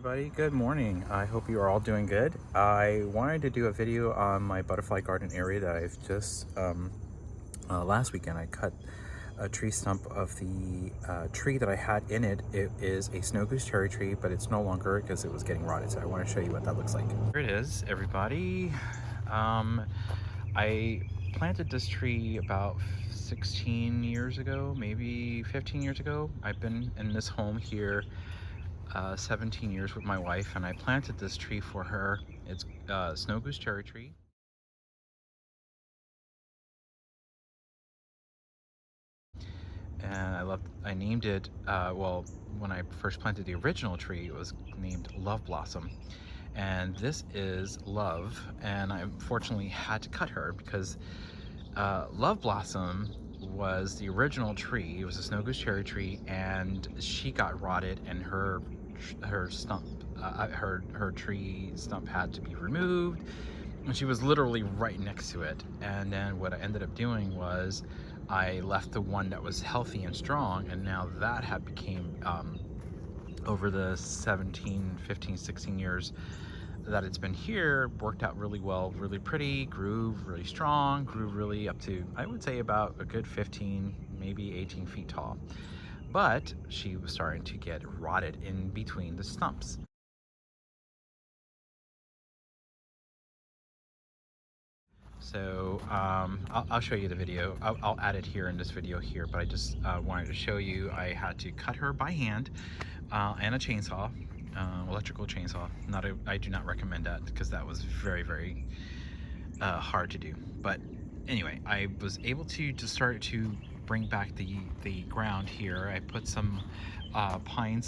everybody, good morning. I hope you are all doing good. I wanted to do a video on my butterfly garden area that I've just last weekend I cut a tree stump of the tree that I had in it. It is a Snow Goose Cherry Tree, but it's no longer because it was getting rotted, so I want to show you what that looks like. Here it is, everybody. I planted this tree about 16 years ago, maybe 15 years ago. I've been in this home here 17 years with my wife, and I planted this tree for her. It's Snow Goose Cherry Tree. And I named it, well, when I first planted the original tree, it was named Love Blossom. And this is Love, and I unfortunately had to cut her because Love Blossom was the original tree. It was a Snow Goose Cherry Tree, and she got rotted, and her stump, her tree stump had to be removed, and she was literally right next to it. And then what I ended up doing was I left the one that was healthy and strong, and now that had became over the 17, 15, 16 years that it's been here, worked out really well, really pretty, grew really strong, grew really up to, I would say, about a good 15, maybe 18 feet tall. But she was starting to get rotted in between the stumps. So I'll show you the video. I'll add it here in this video here, but I just wanted to show you I had to cut her by hand and a chainsaw, electrical chainsaw. I do not recommend that because that was very, very hard to do. But anyway, I was able to start to bring back the ground here. I put some pine,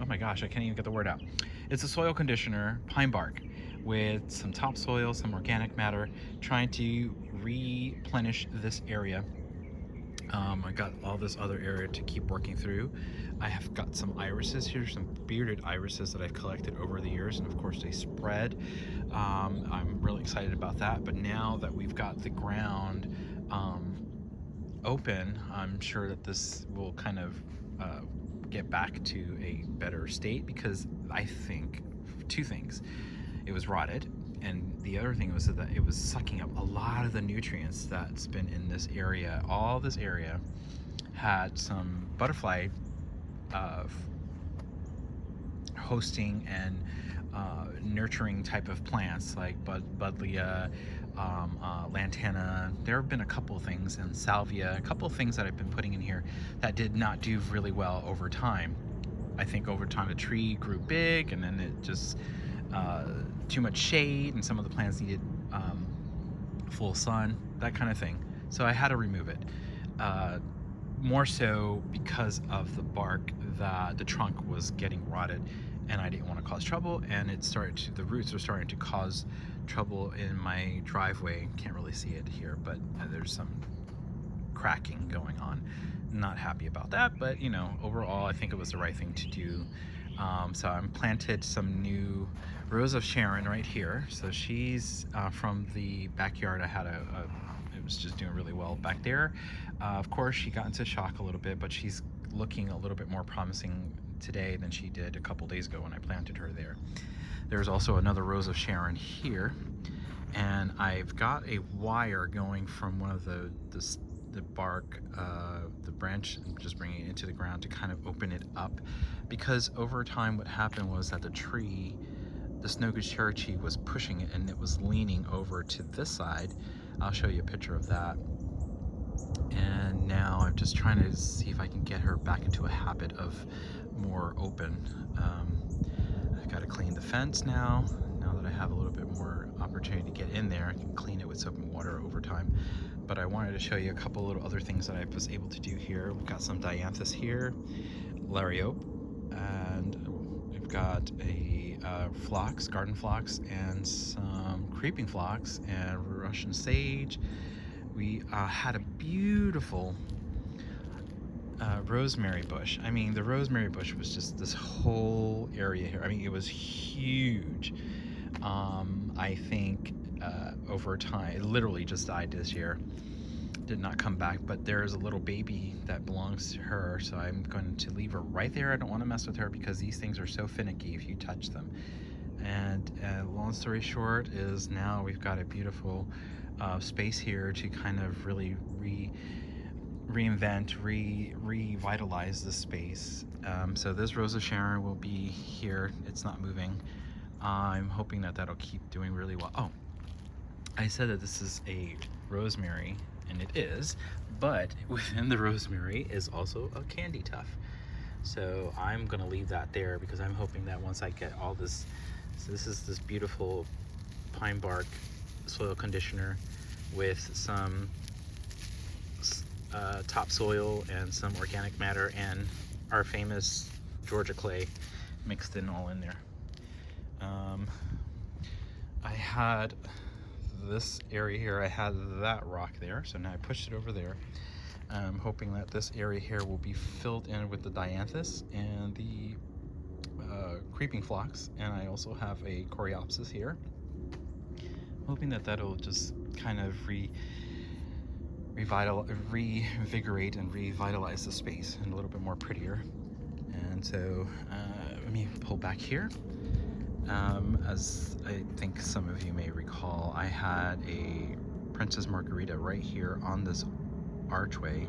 oh my gosh, I can't even get the word out. It's a soil conditioner, pine bark, with some topsoil, some organic matter, trying to replenish this area. I got all this other area to keep working through. I have got some irises here, some bearded irises that I've collected over the years, and of course they spread. I'm really excited about that, but now that we've got the ground open, I'm sure that this will kind of get back to a better state, because I think two things: it was rotted, and the other thing was that it was sucking up a lot of the nutrients that's been in this area. All this area had some butterfly hosting and nurturing type of plants like buddleia, lantana. There have been a couple of things, and salvia, a couple of things that I've been putting in here that did not do really well over time. I think over time the tree grew big, and then it just too much shade, and some of the plants needed full sun, that kind of thing. So I had to remove it. More so because of the bark, that the trunk was getting rotted, and I didn't want to cause trouble, and the roots are starting to cause trouble in my driveway. Can't really see it here, but there's some cracking going on. Not happy about that, but you know, overall I think it was the right thing to do. So I planted some new Rose of Sharon right here. So she's from the backyard. I had it was just doing really well back there. Of course, she got into shock a little bit, but she's looking a little bit more promising today than she did a couple days ago when I planted her there. There's also another Rose of Sharon here, and I've got a wire going from one of the bark, the branch, and just bringing it into the ground to kind of open it up, because over time what happened was that the Snow Goose Cherry Tree was pushing it, and it was leaning over to this side. I'll show you a picture of that. And now I'm just trying to see if I can get her back into a habit of more open. I got to clean the fence now that I have a little bit more opportunity to get in there. I can clean it with soap and water over time. But I wanted to show you a couple little other things that I was able to do here. We've got some dianthus here, lariat, and we've got a phlox, garden phlox, and some creeping phlox, and Russian sage. We had a beautiful rosemary bush. I mean, the rosemary bush was just this whole area here. I mean, it was huge. I think over time, it literally just died this year. did not come back, but there's a little baby that belongs to her, so I'm going to leave her right there. I don't want to mess with her because these things are so finicky if you touch them. And long story short is now we've got a beautiful space here to kind of really reinvent, revitalize the space. So this Rose of Sharon will be here. It's not moving. I'm hoping that that'll keep doing really well. Oh, I said that this is a rosemary, and it is, but within the rosemary is also a candy tuft. So I'm gonna leave that there because I'm hoping that once I get all this, so this is this beautiful pine bark soil conditioner with some topsoil and some organic matter and our famous Georgia clay mixed in all in there. I had this area here, I had that rock there, so now I pushed it over there. I'm hoping that this area here will be filled in with the dianthus and the creeping phlox, and I also have a coreopsis here. Hoping that that'll just kind of revigorate and revitalize the space and a little bit more prettier. And so let me pull back here. As I think some of you may recall, I had a Princess Margarita right here on this archway,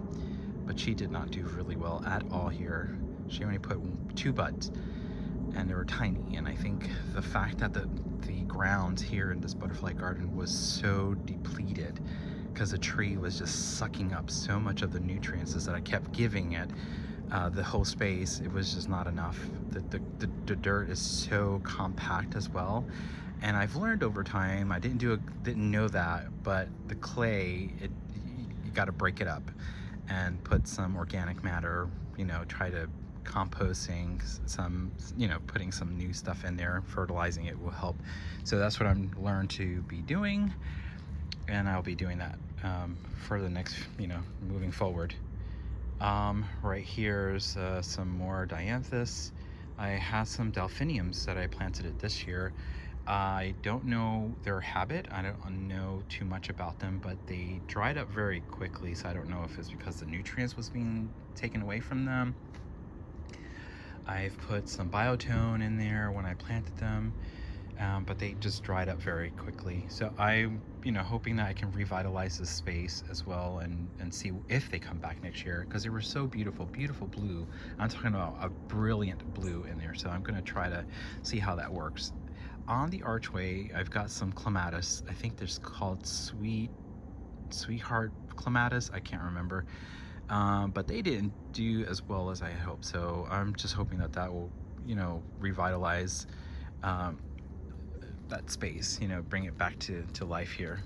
but she did not do really well at all here. She only put 2 buds, and they were tiny. And I think the fact that the ground here in this butterfly garden was so depleted because the tree was just sucking up so much of the nutrients that I kept giving it the whole space, it was just not enough. The dirt is so compact as well, and I've learned over time, I didn't know that, but the clay, you got to break it up and put some organic matter, you know, try to composting some, you know, putting some new stuff in there, fertilizing it will help. So that's what I'm learned to be doing, and I'll be doing that for the next, you know, moving forward. Right here's some more dianthus. I have some delphiniums that I planted it this year. I don't know their habit. I don't know too much about them, but they dried up very quickly, so I don't know if it's because the nutrients was being taken away from them. I've put some biotone in there when I planted them, but they just dried up very quickly. So I'm, you know, hoping that I can revitalize this space as well and see if they come back next year, because they were so beautiful, beautiful blue. I'm talking about a brilliant blue in there, so I'm going to try to see how that works. On the archway, I've got some clematis. I think they're called sweetheart clematis. I can't remember. But they didn't do as well as I had hoped. So I'm just hoping that that will, you know, revitalize that space, you know, bring it back to life here.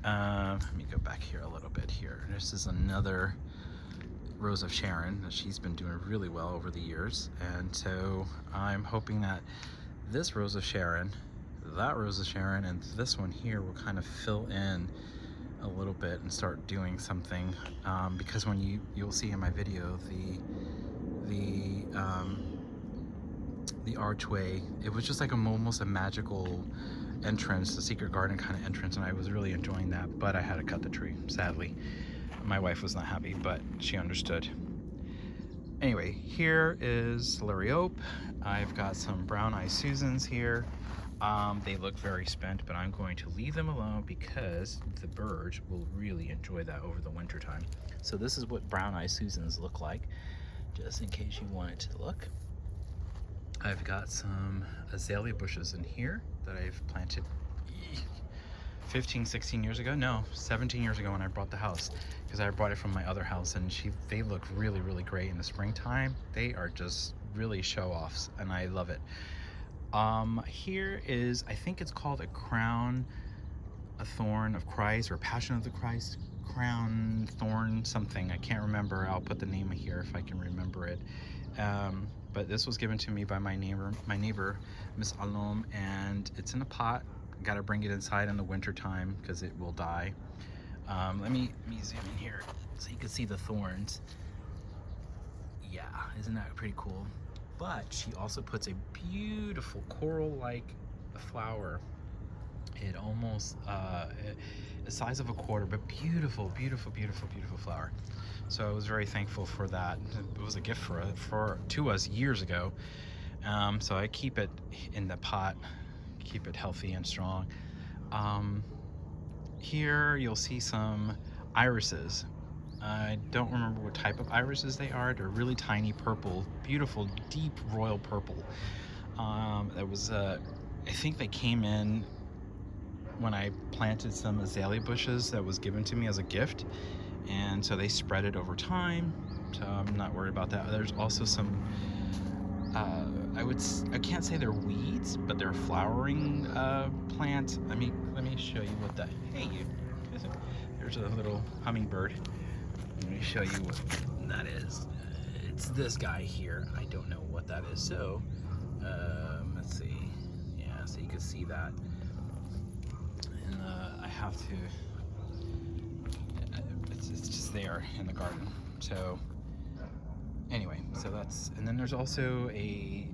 Let me go back here a little bit here. This is another Rose of Sharon. She's been doing really well over the years. And so I'm hoping that this Rose of Sharon, that Rose of Sharon, and this one here will kind of fill in a little bit and start doing something, because when you'll see in my video the archway, it was just like almost a magical entrance, the secret garden kind of entrance, and I was really enjoying that, but I had to cut the tree, sadly. My wife was not happy, but she understood. Anyway, here is Liriope. I've got some brown-eyed Susans here. They look very spent, but I'm going to leave them alone because the birds will really enjoy that over the winter time. So this is what brown-eyed Susans look like, just in case you wanted to look. I've got some azalea bushes in here that I've planted 15, 16 years ago. No, 17 years ago when I bought the house, because I bought it from my other house, and they look really, really great in the springtime. They are just really show-offs, and I love it. Here is, I think it's called a thorn of Christ, or Passion of the Christ, crown thorn something. I can't remember. I'll put the name here if I can remember it. But this was given to me by my neighbor, Miss Alom, and it's in a pot. Got to bring it inside in the winter time because it will die. Let me zoom in here so you can see the thorns. Yeah, isn't that pretty cool? But she also puts a beautiful coral-like flower It almost the size of a quarter, but beautiful, beautiful, beautiful, beautiful flower. So I was very thankful for that. It was a gift for to us years ago. So I keep it in the pot, keep it healthy and strong. Um, Here you'll see some irises. I don't remember what type of irises they are. They're really tiny purple, beautiful, deep royal purple. That was, I think they came in when I planted some azalea bushes that was given to me as a gift. And so they spread it over time. So I'm not worried about that. There's also some, I can't say they're weeds, but they're flowering plants. Let me show you what that, hey you, there's a little hummingbird. Let me show you what that is. It's this guy here. I don't know what that is. So, let's see. Yeah, so you can see that. And I have to, it's just there in the garden. So, anyway, so that's, and then there's also a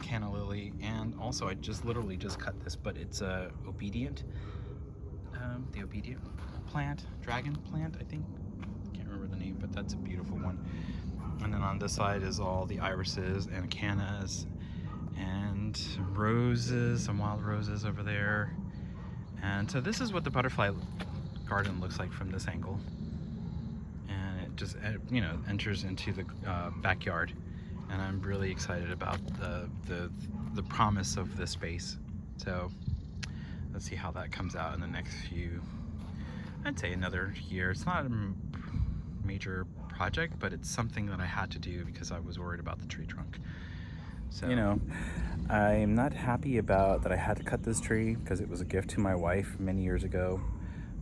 canna lily, and also I just literally just cut this, but it's obedient, the obedient plant, dragon plant, I think. Can't remember the name, but that's a beautiful one. And then on this side is all the irises and cannas and roses, some wild roses over there. And so this is what the butterfly garden looks like from this angle. And it just, you know, enters into the backyard. And I'm really excited about the promise of this space. So let's see how that comes out in the next few, I'd say another year. It's not a major project, but it's something that I had to do because I was worried about the tree trunk. So, you know, I'm not happy about that I had to cut this tree because it was a gift to my wife many years ago.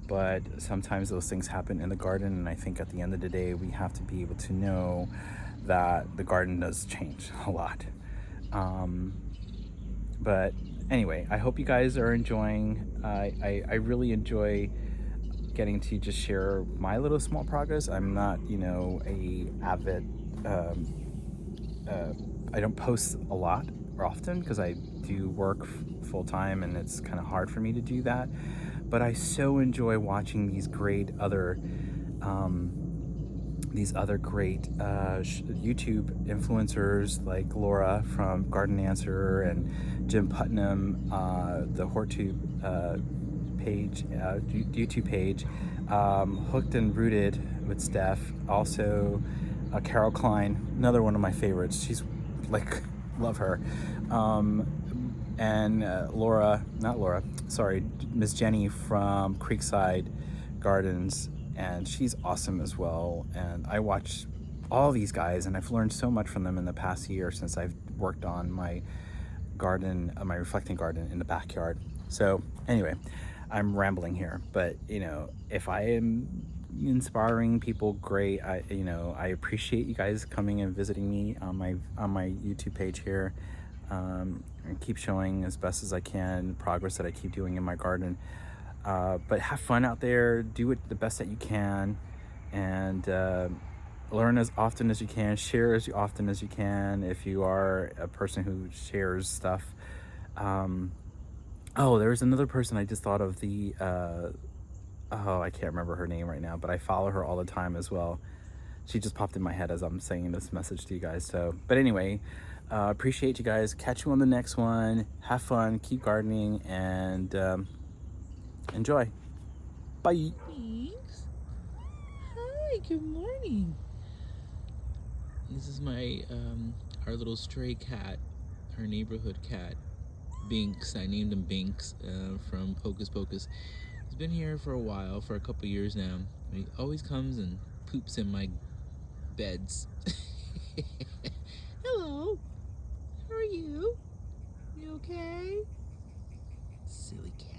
But sometimes those things happen in the garden, and I think at the end of the day, we have to be able to know that the garden does change a lot. But anyway, I hope you guys are enjoying. I really enjoy getting to just share my little small progress. I'm not, you know, a avid, I don't post a lot or often because I do work full time and it's kind of hard for me to do that. But I so enjoy watching these great other great YouTube influencers like Laura from Garden Answer and Jim Putnam, the Hortube page, YouTube page, Hooked and Rooted with Steph, also Carol Klein, another one of my favorites. She's like, love her. And Miss Jenny from Creekside Gardens, and she's awesome as well. And I watch all these guys, and I've learned so much from them in the past year since I've worked on my garden, my reflecting garden in the backyard. So anyway, I'm rambling here, but you know, if I am inspiring people, great. I appreciate you guys coming and visiting me on my YouTube page here. And keep showing as best as I can progress that I keep doing in my garden. But have fun out there, do it the best that you can, and learn as often as you can, share as often as you can if you are a person who shares stuff. Oh, there's another person I just thought of, I can't remember her name right now, but I follow her all the time as well. She just popped in my head as I'm saying this message to you guys. So, but anyway, appreciate you guys. Catch you on the next one. Have fun, keep gardening, and enjoy. Bye. Thanks. Hi, good morning. This is my our little stray cat, our neighborhood cat, Binks. I named him Binks from Hocus Pocus. He's been here for a while, for a couple years now. He always comes and poops in my beds. Hello. How are you? You okay? Silly cat.